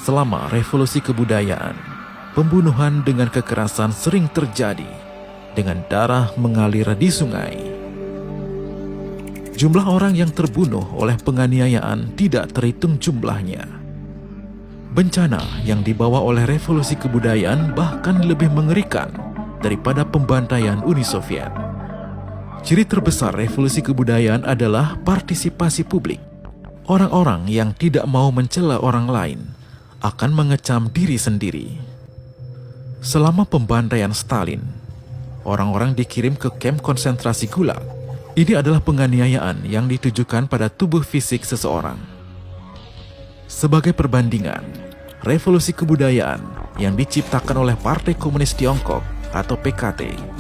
Selama revolusi kebudayaan, pembunuhan dengan kekerasan sering terjadi, dengan darah mengalir di sungai. Jumlah orang yang terbunuh oleh penganiayaan tidak terhitung jumlahnya. Bencana yang dibawa oleh revolusi kebudayaan bahkan lebih mengerikan daripada pembantaian Uni Soviet. Ciri terbesar revolusi kebudayaan adalah partisipasi publik. Orang-orang yang tidak mau mencela orang lain akan mengecam diri sendiri. Selama pembantaian Stalin, orang-orang dikirim ke kamp konsentrasi Gulag. Ini adalah penganiayaan yang ditujukan pada tubuh fisik seseorang. Sebagai perbandingan, revolusi kebudayaan yang diciptakan oleh Partai Komunis Tiongkok atau PKT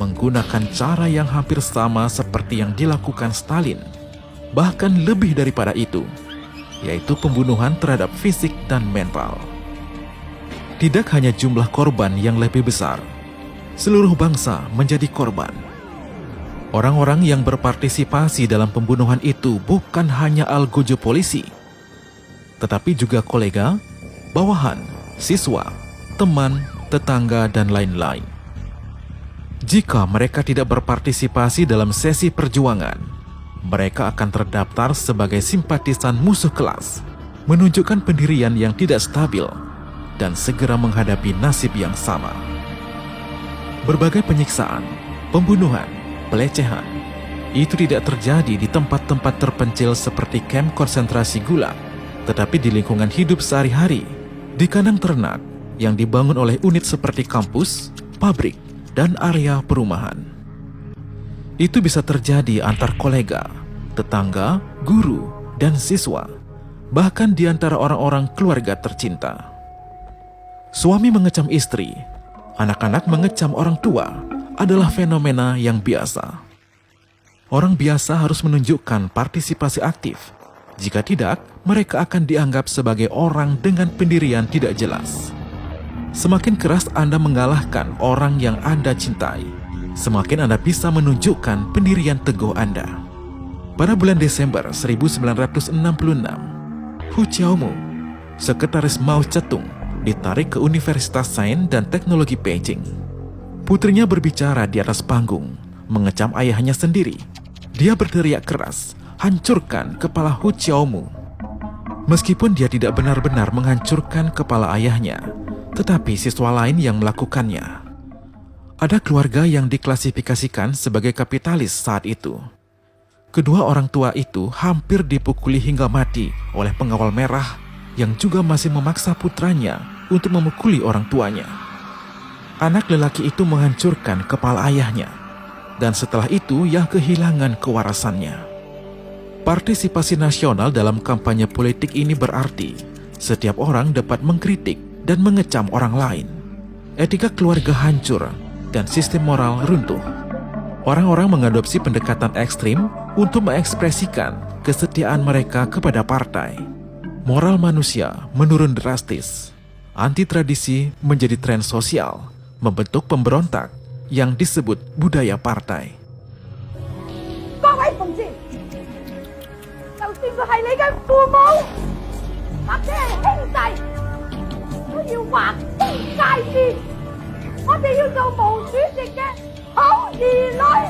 menggunakan cara yang hampir sama seperti yang dilakukan Stalin, bahkan lebih daripada itu, yaitu pembunuhan terhadap fisik dan mental. Tidak hanya jumlah korban yang lebih besar, seluruh bangsa menjadi korban. Orang-orang yang berpartisipasi dalam pembunuhan itu bukan hanya algojo polisi, tetapi juga kolega, bawahan, siswa, teman, tetangga, dan lain-lain. Jika mereka tidak berpartisipasi dalam sesi perjuangan, mereka akan terdaftar sebagai simpatisan musuh kelas, menunjukkan pendirian yang tidak stabil, dan segera menghadapi nasib yang sama. Berbagai penyiksaan, pembunuhan, pelecehan, itu tidak terjadi di tempat-tempat terpencil seperti kamp konsentrasi Gulag, tetapi di lingkungan hidup sehari-hari, di kandang ternak yang dibangun oleh unit seperti kampus, pabrik, dan area perumahan. Itu bisa terjadi antar kolega, tetangga, guru, dan siswa, bahkan di antara orang-orang keluarga tercinta. Suami mengecam istri, anak-anak mengecam orang tua adalah fenomena yang biasa. Orang biasa harus menunjukkan partisipasi aktif. Jika tidak, mereka akan dianggap sebagai orang dengan pendirian tidak jelas. Semakin keras Anda mengalahkan orang yang Anda cintai, semakin Anda bisa menunjukkan pendirian teguh Anda. Pada bulan Desember 1966, Hu Xiaomu, sekretaris Mao Zedong, ditarik ke Universitas Sains dan Teknologi Beijing. Putrinya berbicara di atas panggung, mengecam ayahnya sendiri. Dia berteriak keras, "Hancurkan kepala Hu Xiaomu." Meskipun dia tidak benar-benar menghancurkan kepala ayahnya, tetapi siswa lain yang melakukannya. Ada keluarga yang diklasifikasikan sebagai kapitalis saat itu. Kedua orang tua itu hampir dipukuli hingga mati oleh pengawal merah yang juga masih memaksa putranya untuk memukuli orang tuanya. Anak lelaki itu menghancurkan kepala ayahnya, dan setelah itu ia kehilangan kewarasannya. Partisipasi nasional dalam kampanye politik ini berarti setiap orang dapat mengkritik dan mengecam orang lain. Etika keluarga hancur dan sistem moral runtuh. Orang-orang mengadopsi pendekatan ekstrim untuk mengekspresikan kesetiaan mereka kepada partai. Moral manusia menurun drastis. Anti-tradisi menjadi tren sosial, membentuk pemberontak yang disebut budaya partai. 各位同志，就算佢係你嘅父母，或者係兄弟，都要劃清界線。我哋要做毛主席嘅好兒女。